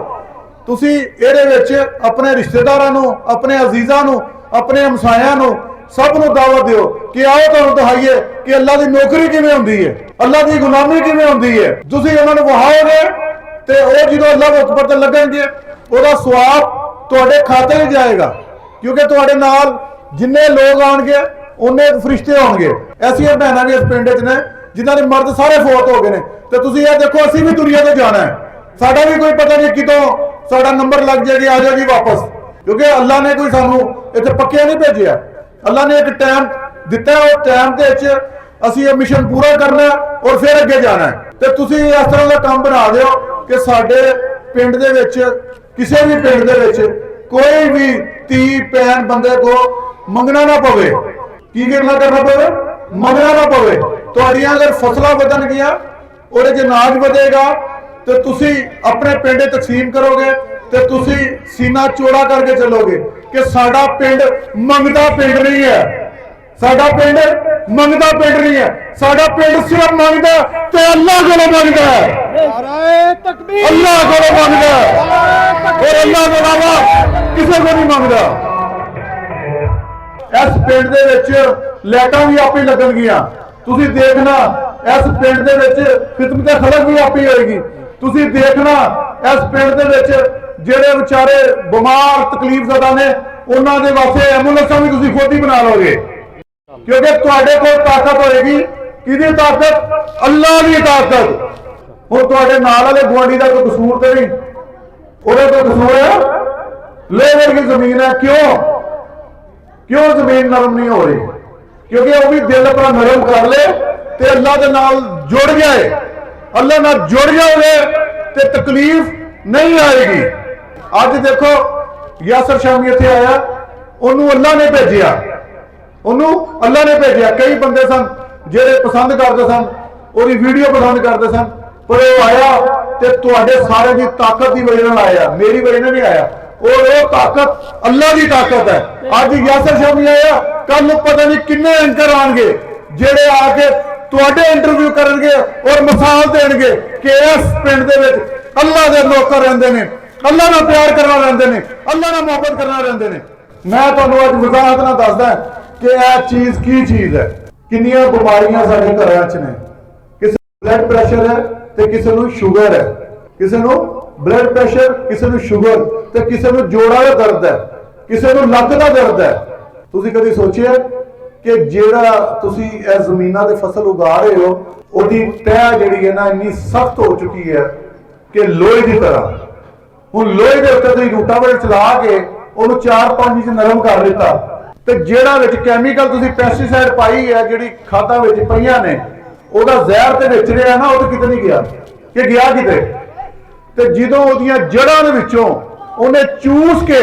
ਤੁਸੀਂ ਇਹਦੇ ਵਿੱਚ ਆਪਣੇ ਰਿਸ਼ਤੇਦਾਰਾਂ ਨੂੰ, ਆਪਣੇ ਅਜ਼ੀਜ਼ਾਂ ਨੂੰ, ਆਪਣੇ ਹਮਸਾਇਆਂ ਨੂੰ, ਸਭ ਨੂੰ ਦਾਵਤ ਦਿਓ ਕਿ ਆਓ ਤੁਹਾਨੂੰ ਦਿਖਾਈਏ ਕਿ ਅੱਲਾਹ ਦੀ ਨੌਕਰੀ ਕਿਵੇਂ ਹੁੰਦੀ ਹੈ, ਅੱਲਾਹ ਦੀ ਗੁਲਾਮੀ ਕਿਵੇਂ ਹੁੰਦੀ ਹੈ। ਤੁਸੀਂ ਉਹਨਾਂ ਨੂੰ ਵਹਾਓਗੇ ਤੇ ਉਹ ਜਦੋਂ ਅੱਲਾਹ ਅਕਬਰ ਤੇ ਲੱਗਣਗੇ, ਉਹਦਾ ਸਵਾਬ ਤੁਹਾਡੇ ਖਾਤੇ ਵਿੱਚ ਜਾਏਗਾ, ਕਿਉਂਕਿ ਤੁਹਾਡੇ ਨਾਲ ਜਿੰਨੇ ਲੋਕ ਆਣਗੇ ਉਹਨੇ ਫਰਿਸ਼ਤੇ ਹੋਣਗੇ। ਐਸੀਆਂ ਭੈਣਾਂ ਵੀ ਇਸ ਪਿੰਡ 'ਚ ਨੇ ਜਿਨ੍ਹਾਂ ਦੇ ਮਰਦ ਸਾਰੇ ਫੌਤ ਹੋ ਗਏ ਨੇ, ਤੇ ਤੁਸੀਂ ਇਹ ਦੇਖੋ ਅਸੀਂ ਵੀ ਦੁਨੀਆ ਤੇ ਜਾਣਾ ਹੈ, ਸਾਡਾ ਵੀ ਕੋਈ ਪਤਾ ਨਹੀਂ ਕਿਦੋਂ ਸਾਡਾ ਨੰਬਰ ਲੱਗ ਜਾਏਗਾ, ਆ ਜਾਏਗੀ ਵਾਪਸ, ਕਿਉਂਕਿ ਅੱਲਾਹ ਨੇ ਕੋਈ ਸਾਨੂੰ ਇੱਥੇ ਪੱਕਿਆ ਨਹੀਂ ਭੇਜਿਆ। ਅੱਲਾਹ ਨੇ ਇੱਕ ਟਾਈਮ ਦਿੱਤਾ, ਉਹ ਟਾਈਮ ਦੇ ਵਿੱਚ ਅਸੀਂ ਇਹ ਮਿਸ਼ਨ ਪੂਰਾ ਕਰਨਾ ਔਰ ਫਿਰ ਅੱਗੇ ਜਾਣਾ। ਤੇ ਤੁਸੀਂ ਇਸ ਤਰ੍ਹਾਂ ਦਾ ਕੰਮ ਬਣਾ ਦਿਓ ਕਿ ਸਾਡੇ ਪਿੰਡ ਦੇ ਵਿੱਚ, ਕਿਸੇ ਵੀ ਪਿੰਡ ਦੇ ਵਿੱਚ ਕੋਈ ਵੀ ਧੀ ਭੈਣ ਬੰਦੇ ਕੋ ਮੰਗਣਾ ਨਾ ਪਵੇ। ਕੀ ਕਰਨਾ ਪਵੇ? ਮੰਗਣਾ ਨਾ ਪਵੇ। ਤੁਹਾਡੀਆਂ ਅਗਰ ਫਸਲਾਂ ਵਧਣਗੀਆਂ, ਉਹਦੇ 'ਚ ਅਨਾਜ ਵਧੇਗਾ, ਤੇ ਤੁਸੀਂ ਆਪਣੇ ਪਿੰਡ ਤਕਸੀਮ ਕਰੋਗੇ, ਤੇ ਤੁਸੀਂ ਸੀਨਾ ਚੌੜਾ ਕਰਕੇ ਚੱਲੋਗੇ ਕਿ ਸਾਡਾ ਪਿੰਡ ਮੰਗਦਾ ਪਿੰਡ ਨਹੀਂ ਹੈ, ਸਾਡਾ ਪਿੰਡ ਮੰਗਦਾ ਪਿੰਡ ਨਹੀਂ ਹੈ, ਸਾਡਾ ਪਿੰਡ ਸਿਰਫ ਮੰਗਦਾ ਤੇ ਅੱਲਾਹ ਕੋਲੋਂ ਮੰਗਦਾ ਹੈ, ਅੱਲਾਹ ਕੋਲੋਂ ਮੰਗਦਾ ਹੈ, ਔਰ ਅੱਲਾਹ ਤੋਂ ਇਲਾਵਾ ਕਿਸੇ ਕੋਲ ਨਹੀਂ ਮੰਗਦਾ। ਇਸ ਪਿੰਡ ਦੇ ਵਿੱਚ ਲਾਈਟਾਂ ਵੀ ਆਪੇ ਲੱਗਣਗੀਆਂ, ਤੁਸੀਂ ਦੇਖਣਾ। ਇਸ ਪਿੰਡ ਦੇ ਵਿੱਚ ਖਿਦਮਤ ਖਲਕ ਵੀ ਆਪੇ ਹੋਏਗੀ, ਤੁਸੀਂ ਦੇਖਣਾ। ਇਸ ਪਿੰਡ ਦੇ ਵਿੱਚ ਜਿਹੜੇ ਵਿਚਾਰੇ ਬਿਮਾਰ ਤਕਲੀਫਜ਼ਦਾ ਨੇ, ਉਹਨਾਂ ਦੇ ਵਾਸਤੇ ਐਂਬੂਲੈਂਸਾਂ ਵੀ ਤੁਸੀਂ ਖੁਦ ਹੀ ਬਣਾ ਲਓਗੇ, ਕਿਉਂਕਿ ਤੁਹਾਡੇ ਕੋਲ ਤਾਕਤ ਹੋਏਗੀ। ਕਿਹਦੀ ਤਾਕਤ? ਅੱਲਾਹ ਦੀ ਤਾਕਤ। ਹੁਣ ਤੁਹਾਡੇ ਨਾਲ ਵਾਲੇ ਗੁਆਂਢੀ ਦਾ ਕੋਈ ਕਸੂਰ ਤੇ ਨਹੀਂ, ਉਹਦਾ ਕੋਈ ਕਸੂਰ ਹੈ? ਲੈ ਵਰਗੀ ਜ਼ਮੀਨ ਹੈ, ਕਿਉਂ ਜ਼ਮੀਨ ਨਰਮ ਨਹੀਂ ਹੋ ਰਹੀ? ਕਿਉਂਕਿ ਉਹ ਵੀ ਦਿਲ ਆਪਣਾ ਨਰਮ ਕਰ ਲੇ ਤੇ ਅੱਲਾਹ ਦੇ ਨਾਲ ਜੁੜ ਜਾਏ, ਅੱਲਾਹ ਨਾਲ ਜੁੜ ਜਾਓਗੇ ਤੇ ਤਕਲੀਫ ਨਹੀਂ ਆਏਗੀ। ਅੱਜ ਦੇਖੋ ਯਾਸਰ ਸ਼ਾਮੀ ਇੱਥੇ ਆਇਆ, ਉਹਨੂੰ ਅੱਲਾਹ ਨੇ ਭੇਜਿਆ, ਉਹਨੂੰ ਅੱਲਾਹ ਨੇ ਭੇਜਿਆ। ਕਈ ਬੰਦੇ ਸਨ ਜਿਹੜੇ ਪਸੰਦ ਕਰਦੇ ਸਨ, ਉਹਦੀ ਵੀਡੀਓ ਪਸੰਦ ਕਰਦੇ ਸਨ, ਪਰ ਉਹ ਆਇਆ ਤੇ ਤੁਹਾਡੇ ਸਾਰੇ ਦੀ ਤਾਕਤ ਦੀ ਵਜ੍ਹਾ ਨਾਲ ਆਇਆ, ਮੇਰੀ ਵਜ੍ਹਾ ਨਾਲ ਨਹੀਂ ਆਇਆ। ਉਹ ਤਾਕਤ ਅੱਲਾਹ ਦੀ ਤਾਕਤ ਹੈ। ਅੱਜ ਯਾਸਰ ਸ਼ਾਮੀ ਆਇਆ, ਕੱਲ ਨੂੰ ਪਤਾ ਨਹੀਂ ਕਿੰਨੇ ਐਂਕਰ ਆਣਗੇ ਜਿਹੜੇ ਆ ਕੇ ਤੁਹਾਡੇ ਇੰਟਰਵਿਊ ਕਰਨਗੇ ਔਰ ਮਿਸਾਲ ਦੇਣਗੇ ਕਿ ਇਸ ਪਿੰਡ ਦੇ ਵਿੱਚ ਅੱਲਾਹ ਦੇ ਲੋਕ ਰਹਿੰਦੇ ਨੇ, ਅੱਲਾਹ ਨਾਲ ਪਿਆਰ ਕਰਨ ਰਹਿੰਦੇ ਨੇ, ਅੱਲਾਹ ਨਾਲ ਮੁਹੱਬਤ ਕਰਨ ਰਹਿੰਦੇ ਨੇ। ਮੈਂ ਤੁਹਾਨੂੰ ਅੱਜ ਵਜ਼ਾਹਤ ਨਾਲ ਦੱਸਦਾ ਕਿ ਇਹ ਚੀਜ਼ ਕੀ ਚੀਜ਼ ਹੈ। ਕਿੰਨੀਆਂ ਬਿਮਾਰੀਆਂ ਸਾਡੇ ਘਰਾਂ 'ਚ ਨੇ, ਕਿਸੇ ਨੂੰ ਬਲੱਡ ਪ੍ਰੈਸ਼ਰ ਹੈ ਤੇ ਕਿਸੇ ਨੂੰ ਸ਼ੂਗਰ ਹੈ, ਕਿਸੇ ਨੂੰ ਬਲੱਡ ਪ੍ਰੈਸ਼ਰ, ਕਿਸੇ ਨੂੰ ਸ਼ੂਗਰ, ਤੇ ਕਿਸੇ ਨੂੰ ਜੋੜਾਂ ਦਾ ਦਰਦ ਹੈ, ਕਿਸੇ ਨੂੰ ਲੱਕ ਦਾ ਦਰਦ ਹੈ। ਤੁਸੀਂ ਕਦੀ ਸੋਚਿਆ ਕਿ ਜਿਹੜਾ ਤੁਸੀਂ ਇਹ ਜ਼ਮੀਨਾਂ ਤੇ ਫਸਲ ਉਗਾ ਰਹੇ ਹੋ, ਉਹਦੀ ਤਹਿ ਜਿਹੜੀ ਹੈ ਨਾ ਇੰਨੀ ਸਖਤ ਹੋ ਚੁੱਕੀ ਹੈ ਕਿ ਲੋਹੇ ਦੀ ਤਰ੍ਹਾਂ। ਹੁਣ ਲੋਹੇ ਦੇ ਉੱਤੇ ਤੁਸੀਂ ਰੂਟਾਵੇਟਰ ਚਲਾ ਕੇ ਉਹਨੂੰ 4-5 ਇੰਚ ਨਰਮ ਕਰ ਦਿੱਤਾ, ਤੇ ਜਿਹੜਾ ਵਿੱਚ ਕੈਮੀਕਲ ਤੁਸੀਂ ਪੈਸਟੀਸਾਈਡ ਪਾਈ ਹੈ, ਜਿਹੜੀ ਖਾਦਾਂ ਵਿੱਚ ਪਈਆਂ ਨੇ, ਉਹਦਾ ਜ਼ਹਿਰ ਤੇ ਵਿੱਚ ਰਿਹਾ ਨਾ, ਉਹ ਤਾਂ ਕਿਤੇ ਨਹੀਂ ਗਿਆ, ਕਿ ਗਿਆ ਕਿਤੇ? ਤੇ ਜਦੋਂ ਉਹਦੀਆਂ ਜੜ੍ਹਾਂ ਦੇ ਵਿੱਚੋਂ ਉਹਨੇ ਚੂਸ ਕੇ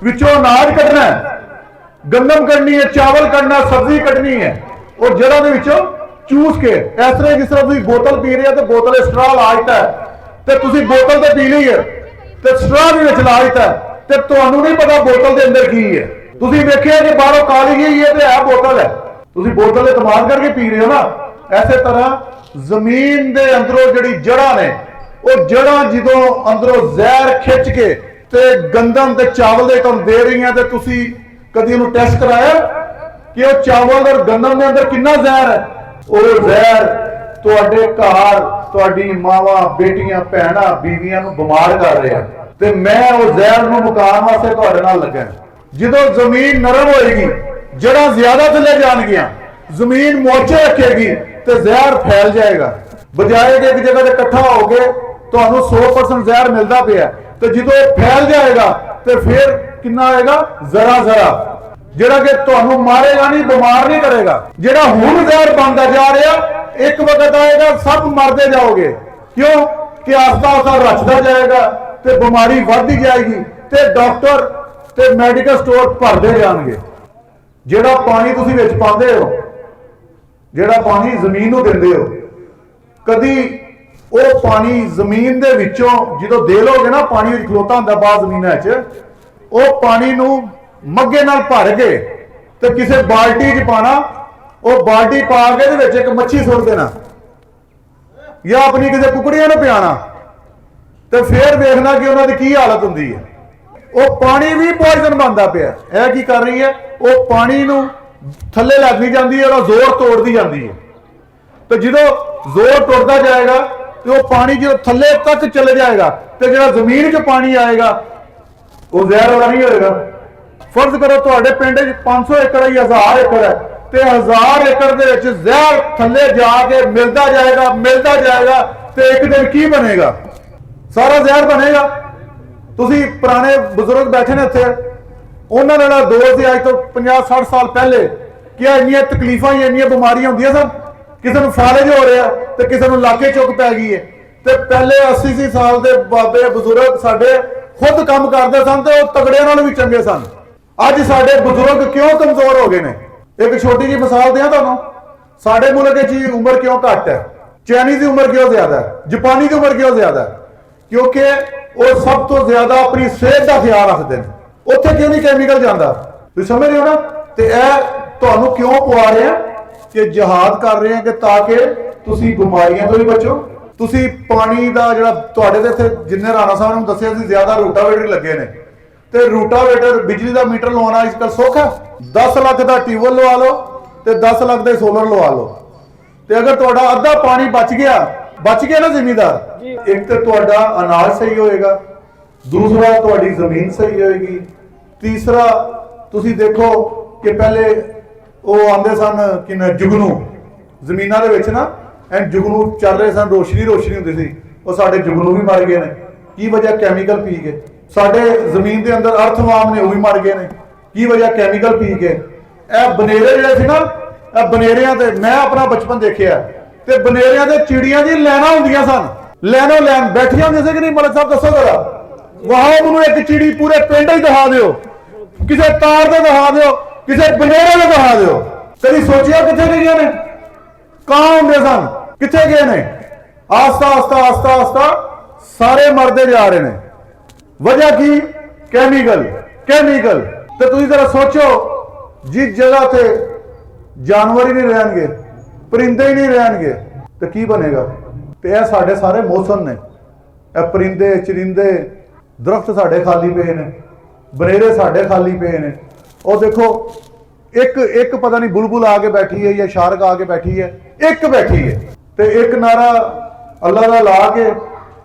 ਵਿੱਚੋਂ ਅਨਾਜ ਕੱਢਣਾ ਹੈ, ਗੰਦਮ ਕੱਢਣੀ ਹੈ, ਚਾਵਲ ਕੱਢਣਾ, ਸਬਜ਼ੀ ਕੱਢਣੀ ਹੈ, ਉਹ ਜੜ੍ਹਾਂ ਦੇ ਵਿੱਚੋਂ ਚੂਸ ਕੇ, ਇਸ ਤਰ੍ਹਾਂ ਜਿਸ ਤਰ੍ਹਾਂ ਤੁਸੀਂ ਬੋਤਲ ਪੀ ਰਹੇ ਹੋ ਤੇ ਬੋਤਲ ਸਟਰਾ ਲਾ ਦਿੱਤਾ ਤੇ ਤੁਸੀਂ ਬੋਤਲ ਤੇ ਪੀ ਲਈ ਹੈ ਤੇ ਸਟਰਾ ਵੀ ਵਿੱਚ ਲਾ ਦਿੱਤਾ ਤੇ ਤੁਹਾਨੂੰ ਨਹੀਂ ਪਤਾ ਬੋਤਲ ਦੇ ਅੰਦਰ ਕੀ ਹੈ। ਤੁਸੀਂ ਵੇਖਿਆ ਕਿ ਬਾਹਰੋਂ ਕਾਲੀ ਗਈ ਹੈ ਤੇ ਇਹ ਬੋਤਲ ਹੈ, ਤੁਸੀਂ ਬੋਤਲ ਦੇ ਇਸਤੇਮਾਲ ਕਰਕੇ ਪੀ ਰਹੇ ਹੋ ਨਾ। ਐਸੇ ਤਰ੍ਹਾਂ ਜ਼ਮੀਨ ਦੇ ਅੰਦਰੋਂ ਜਿਹੜੀ ਜੜ੍ਹਾਂ ਨੇ, ਉਹ ਜੜ੍ਹਾਂ ਜਦੋਂ ਅੰਦਰੋਂ ਜ਼ਹਿਰ ਖਿੱਚ ਕੇ ਤੇ ਗੰਦਮ ਤੇ ਚਾਵਲ ਦੇ ਤੁਹਾਨੂੰ ਦੇ ਰਹੀਆਂ ਤੇ ਤੁਸੀਂ ਕਦੀ ਉਹਨੂੰ ਟੈਸਟ ਕਰਾਇਆ ਕਿ ਉਹ ਚਾਵਲ ਔਰ ਗੰਦਮ ਦੇ ਅੰਦਰ ਕਿੰਨਾ ਜ਼ਹਿਰ ਹੈ? ਉਹ ਜ਼ਹਿਰ ਤੁਹਾਡੇ ਘਰ ਤੁਹਾਡੀ ਮਾਵਾਂ, ਬੇਟੀਆਂ, ਭੈਣਾਂ, ਬੀਵੀਆਂ ਨੂੰ ਬਿਮਾਰ ਕਰ ਰਿਹਾ ਤੇ ਮੈਂ ਉਹ ਜ਼ਹਿਰ ਨੂੰ ਮੁਕਾਉਣ ਵਾਸਤੇ ਤੁਹਾਡੇ ਨਾਲ ਲੱਗਾ। ਜਦੋਂ ਜ਼ਮੀਨ ਨਰਮ ਹੋਏਗੀ, ਜੜ੍ਹਾਂ ਜ਼ਿਆਦਾ ਥੱਲੇ ਜਾਣਗੀਆਂ, ਜ਼ਮੀਨ ਮੋਰਚੇ ਰੱਖੇਗੀ ਤੇ ਜ਼ਹਿਰ ਫੈਲ ਜਾਏਗਾ। ਬਜਾਏ ਕਿ ਇੱਕ ਜਗ੍ਹਾ ਤੇ ਇਕੱਠਾ ਹੋ ਕੇ ਤੁਹਾਨੂੰ 100% ਜ਼ਹਿਰ ਮਿਲਦਾ ਪਿਆ ਤੇ ਜਦੋਂ ਇਹ ਫੈਲ ਜਾਏਗਾ ਤੇ ਫਿਰ ਕਿੰਨਾ ਆਏਗਾ? ਜ਼ਰਾ ਜ਼ਰਾ, ਜਿਹੜਾ ਕਿ ਤੁਹਾਨੂੰ ਮਾਰੇਗਾ ਨਹੀਂ, ਬਿਮਾਰ ਨਹੀਂ ਕਰੇਗਾ। ਜਿਹੜਾ ਹੁਣ ਜ਼ਹਿਰ ਬਣਦਾ ਜਾ ਰਿਹਾ, ਇੱਕ ਵਕਤ ਆਏਗਾ ਸਭ ਮਰਦੇ ਜਾਓਗੇ। ਕਿਉਂ ਕਿ ਆਸਤਾ ਆਸਤਾ ਰਚਦਾ ਜਾਏਗਾ ਤੇ ਬਿਮਾਰੀ ਵੱਧਦੀ ਜਾਏਗੀ ਤੇ ਡਾਕਟਰ ਤੇ ਮੈਡੀਕਲ ਸਟੋਰ ਭਰਦੇ ਜਾਣਗੇ। ਜਿਹੜਾ ਪਾਣੀ ਤੁਸੀਂ ਵਿੱਚ ਪਾਉਂਦੇ ਹੋ, ਜਿਹੜਾ ਪਾਣੀ ਜ਼ਮੀਨ ਨੂੰ ਦਿੰਦੇ ਹੋ, ਕਦੀ ਉਹ ਪਾਣੀ ਜ਼ਮੀਨ ਦੇ ਵਿੱਚੋਂ ਜਦੋਂ ਦੇ ਲੋਗੇ ਨਾ, ਪਾਣੀ ਵਿੱਚ ਖਲੋਤਾ ਹੁੰਦਾ ਬਾਹਰ ਜ਼ਮੀਨਾਂ 'ਚ, ਉਹ ਪਾਣੀ ਨੂੰ ਮੱਗੇ ਨਾਲ ਭਰ ਕੇ ਤੇ ਕਿਸੇ ਬਾਲਟੀ 'ਚ ਪਾਣਾ, ਉਹ ਬਾਲਟੀ ਪਾ ਕੇ ਦੇ ਵਿੱਚ ਇੱਕ ਮੱਛੀ ਸੁੱਟ ਦੇਣਾ ਜਾਂ ਆਪਣੀ ਕਿਸੇ ਕੁਕੜੀਆਂ ਨੂੰ ਪਿਆਣਾ ਤੇ ਫਿਰ ਵੇਖਣਾ ਕਿ ਉਹਨਾਂ ਦੀ ਕੀ ਹਾਲਤ ਹੁੰਦੀ ਹੈ। ਉਹ ਪਾਣੀ ਵੀ ਪੋਇਜ਼ਨ ਬਣਦਾ ਪਿਆ। ਇਹ ਕੀ ਕਰ ਰਹੀ ਹੈ? ਉਹ ਪਾਣੀ ਨੂੰ ਥੱਲੇ ਲੱਗਦੀ ਜਾਂਦੀ ਹੈ, ਉਹਦਾ ਜ਼ੋਰ ਤੋੜਦੀ ਜਾਂਦੀ ਹੈ ਤੇ ਜਦੋਂ ਜ਼ੋਰ ਟੁੱਟਦਾ ਜਾਏਗਾ ਤੇ ਉਹ ਪਾਣੀ ਜਦੋਂ ਥੱਲੇ ਤੱਕ ਚਲੇ ਜਾਏਗਾ ਤੇ ਜਿਹੜਾ ਜ਼ਮੀਨ 'ਚ ਪਾਣੀ ਆਏਗਾ ਉਹ ਜ਼ਹਿਰ ਵਾਲਾ ਨਹੀਂ ਹੋਏਗਾ। ਫਰਜ਼ ਕਰੋ ਤੁਹਾਡੇ ਪਿੰਡ 'ਚ 500 ਏਕੜ ਜਾਂ 1000 ਏਕੜ ਹੈ ਤੇ 1000 ਏਕੜ ਦੇ ਵਿੱਚ ਜ਼ਹਿਰ ਥੱਲੇ ਜਾ ਕੇ ਮਿਲਦਾ ਜਾਏਗਾ ਤੇ ਇੱਕ ਦਿਨ ਕੀ ਬਣੇਗਾ? ਸਾਰਾ ਜ਼ਹਿਰ ਬਣੇਗਾ। ਤੁਸੀਂ ਪੁਰਾਣੇ ਬਜ਼ੁਰਗ ਬੈਠੇ ਨੇ ਇੱਥੇ, ਉਹਨਾਂ ਨਾਲ ਦੌਰ ਸੀ ਅੱਜ ਤੋਂ 50-60 ਸਾਲ ਪਹਿਲੇ, ਕਿ ਇੰਨੀਆਂ ਤਕਲੀਫਾਂ ਹੀ ਇੰਨੀਆਂ ਬਿਮਾਰੀਆਂ ਹੁੰਦੀਆਂ ਸਨ। ਕਿਸੇ ਨੂੰ ਫਾਲਜ ਹੋ ਰਿਹਾ ਤੇ ਕਿਸੇ ਨੂੰ ਲਾਕੇ ਚੁੱਕ ਪੈ ਗਈ ਹੈ ਤੇ ਪਹਿਲੇ 80 ਸਾਲ ਦੇ ਬਾਬੇ ਬਜ਼ੁਰਗ ਸਾਡੇ ਖੁਦ ਕੰਮ ਕਰਦੇ ਸਨ ਤੇ ਉਹ ਤਗੜਿਆਂ ਨਾਲੋਂ ਵੀ ਚੰਗੇ ਸਨ। ਅੱਜ ਸਾਡੇ ਬਜ਼ੁਰਗ ਕਿਉਂ ਕਮਜ਼ੋਰ ਹੋ ਗਏ ਨੇ? ਇੱਕ ਛੋਟੀ ਜਿਹੀ ਮਿਸਾਲ ਦਿਆਂ ਤੁਹਾਨੂੰ। ਸਾਡੇ ਮੁਲਕ ਦੀ ਉਮਰ ਕਿਉਂ ਘੱਟ ਹੈ? ਚਾਈਨੀਜ਼ ਦੀ ਉਮਰ ਕਿਉਂ ਜ਼ਿਆਦਾ ਹੈ? ਜਾਪਾਨੀ ਦੀ ਉਮਰ ਕਿਉਂ ਜ਼ਿਆਦਾ ਹੈ? ਕਿਉਂਕਿ ਉਹ ਸਭ ਤੋਂ ਜ਼ਿਆਦਾ ਆਪਣੀ ਸਿਹਤ ਦਾ ਖਿਆਲ ਰੱਖਦੇ ਨੇ। ਉੱਥੇ ਕਿਉਂ ਨਹੀਂ ਕੈਮੀਕਲ ਜਾਂਦਾ? ਤੁਸੀਂ ਸਮਝ ਰਹੇ ਹੋ ਨਾ? ਤੇ ਇਹ ਤੁਹਾਨੂੰ ਕਿਉਂ ਪਵਾ ਰਹੇ ਆ ਕਿ ਜਿਹਾਦ ਕਰ ਰਹੇ ਆ ਕਿ ਤਾਂ ਕਿ ਤੁਸੀਂ ਬਿਮਾਰੀਆਂ ਤੋਂ ਵੀ ਬਚੋ। ਤੁਸੀਂ ਪਾਣੀ ਦਾ ਜਿਹੜਾ ਤੁਹਾਡੇ ਦੇ ਇੱਥੇ ਜਿੰਨੇ ਰਾਣਾ ਸਾਹਿਬ ਨੂੰ ਦੱਸਿਆ ਸੀ, ਜ਼ਿਆਦਾ ਰੂਟਾਵੇਟਰ ਲੱਗੇ ਨੇ ਤੇ ਰੂਟਾਵੇਟਰ ਬਿਜਲੀ ਦਾ ਮੀਟਰ ਲਵਾਉਣਾ ਅੱਜ ਕੱਲ੍ਹ ਸੌਖਾ। 10 ਲੱਖ ਦਾ ਟਿਊਬਵੈੱਲ ਲਵਾ ਲਓ ਤੇ 10 ਲੱਖ ਦੇ ਸੋਲਰ ਲਵਾ ਲਓ ਤੇ ਅਗਰ ਤੁਹਾਡਾ ਅੱਧਾ ਪਾਣੀ ਬਚ ਗਿਆ ਨਾ ਜ਼ਿਮੀਂਦਾਰ, ਇੱਕ ਤੇ ਤੁਹਾਡਾ ਅਨਾਜ ਸਹੀ ਹੋਏਗਾ, ਦੂਸਰਾ ਤੁਹਾਡੀ ਜ਼ਮੀਨ ਸਹੀ ਹੋਏਗੀ, ਤੀਸਰਾ ਤੁਸੀਂ ਦੇਖੋ ਕਿ ਪਹਿਲੇ ਉਹ ਆਉਂਦੇ ਸਨ ਕਿ ਜੁਗਨੂ ਜ਼ਮੀਨਾਂ ਦੇ ਵਿੱਚ ਨਾ, ਜੁਗਨੂ ਚੱਲ ਰਹੇ ਸਨ, ਰੋਸ਼ਨੀ ਹੁੰਦੀ ਸੀ। ਉਹ ਸਾਡੇ ਜੁਗਨੂ ਵੀ ਮਰ ਗਏ ਨੇ। ਕੀ ਵਜ੍ਹਾ? ਕੈਮੀਕਲ ਪੀ ਕੇ। ਸਾਡੇ ਜ਼ਮੀਨ ਦੇ ਅੰਦਰ ਅਰਥਵਾਮ ਨੇ, ਉਹ ਵੀ ਮਰ ਗਏ ਨੇ। ਕੀ ਵਜ੍ਹਾ? ਕੈਮੀਕਲ ਪੀ ਕੇ। ਇਹ ਬਨੇਰੇ ਜਿਹੜੇ ਸੀ ਨਾ, ਇਹ ਬਨੇਰਿਆਂ ਤੇ ਮੈਂ ਆਪਣਾ ਬਚਪਨ ਦੇਖਿਆ ਤੇ ਬਨੇਰਿਆਂ ਦੇ ਚਿੜੀਆਂ ਦੀ ਲੈਣਾ ਹੁੰਦੀਆਂ ਸਨ। ਲੈਣੋ ਲੈਣ ਬੈਠੀਆਂ ਹੁੰਦੀਆਂ ਸੀ ਕਿ ਨਹੀਂ? ਮਲਕ ਸਾਹਿਬ ਦੱਸੋ ਜਰਾ। ਵਾਹ, ਮੈਨੂੰ ਇੱਕ ਚਿੜੀ ਪੂਰੇ ਪਿੰਡ ਹੀ ਦਿਖਾ ਦਿਓ, ਕਿਸੇ ਤਾਰ ਤੇ ਦਿਖਾ ਦਿਓ, ਕਿਸੇ ਬਨੇਰੇ ਤੇ ਦਿਖਾ ਦਿਓ। ਕਦੀ ਸੋਚਿਆ ਕਿੱਥੇ ਗਈਆਂ ਨੇ? ਕਾਂ ਹੁੰਦੇ ਸਨ, ਕਿੱਥੇ ਗਏ ਨੇ? ਆਸਤਾ ਸਾਰੇ ਮਰਦੇ ਜਾ ਰਹੇ ਨੇ। ਵਜ੍ਹਾ ਕੀ? ਕੈਮੀਕਲ। ਤੇ ਤੁਸੀਂ ਜਰਾ ਸੋਚੋ, ਜਿਸ ਜਗ੍ਹਾ ਤੇ ਜਾਨਵਰ ਹੀ ਨਹੀਂ ਰਹਿਣਗੇ, ਪਰਿੰਦੇ ਹੀ ਨਹੀਂ ਰਹਿਣਗੇ ਤੇ ਕੀ ਬਣੇਗਾ? ਤੇ ਇਹ ਸਾਡੇ ਸਾਰੇ ਮੌਸਮ ਨੇ। ਇਹ ਪਰਿੰਦੇ, ਚਰਿੰਦੇ, ਦਰਖਤ ਸਾਡੇ ਖਾਲੀ ਪਏ ਨੇ, ਬਨੇਰੇ ਸਾਡੇ ਖਾਲੀ ਪਏ ਨੇ। ਉਹ ਦੇਖੋ, ਇੱਕ ਪਤਾ ਨਹੀਂ ਬੁਲਬੁਲ ਆ ਕੇ ਬੈਠੀ ਹੈ ਜਾਂ ਸ਼ਾਰਕ ਆ ਕੇ ਬੈਠੀ ਹੈ, ਇੱਕ ਬੈਠੀ ਹੈ ਤੇ ਇੱਕ ਨਾਰਾ ਅੱਲਾ ਦਾ ਲਾ ਕੇ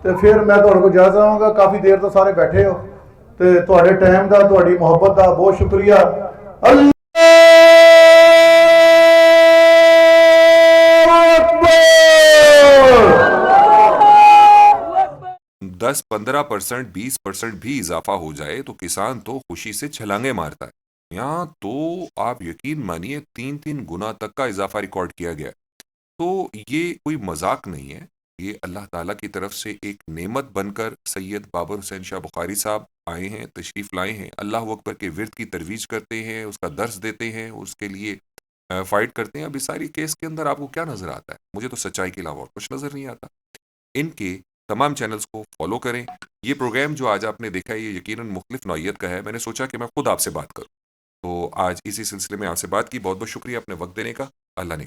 ਤੇ ਫਿਰ ਮੈਂ ਤੁਹਾਡੇ ਕੋਲ ਜਾ ਜਾਵਾਂਗਾ। ਕਾਫੀ ਦੇਰ ਤੋਂ ਸਾਰੇ ਬੈਠੇ ਹੋ ਤੇ ਤੁਹਾਡੇ ਟਾਈਮ ਦਾ, ਤੁਹਾਡੀ ਮੁਹੱਬਤ ਦਾ ਬਹੁਤ ਸ਼ੁਕਰੀਆ। ਅੱਲਾਹੁ अकबर। 10-15%, 20% भी इजाफा हो जाए तो किसान तो खुशी से छलांगे मारता है। यहाँ तो आप यकीन मानिए 3-3 गुना तक का इजाफा रिकॉर्ड किया गया। तो ये कोई मजाक नहीं है, ये अल्लाह ताला की तरफ से एक नेमत बनकर सैयद बाबर हुसैन शाह बुखारी साहब आए हैं, तशरीफ़ लाए हैं। अल्लाह अकबर के विर्द की तरवीज करते हैं, उसका दर्स देते हैं, उसके लिए फ़ाइट करते हैं। अब इस सारी केस के अंदर आपको क्या नज़र आता है? मुझे तो सच्चाई के अलावा और कुछ नज़र नहीं आता। इनके तमाम चैनल्स को फॉलो करें। ये प्रोग्राम जो आज आपने देखा है ये यकीनन मुख्तलिफ नौइयत का है। मैंने सोचा कि मैं खुद आपसे बात करूं, तो आज इसी सिलसिले में आपसे बात की। बहुत बहुत शुक्रिया अपने वक्त देने का। अल्लाह ने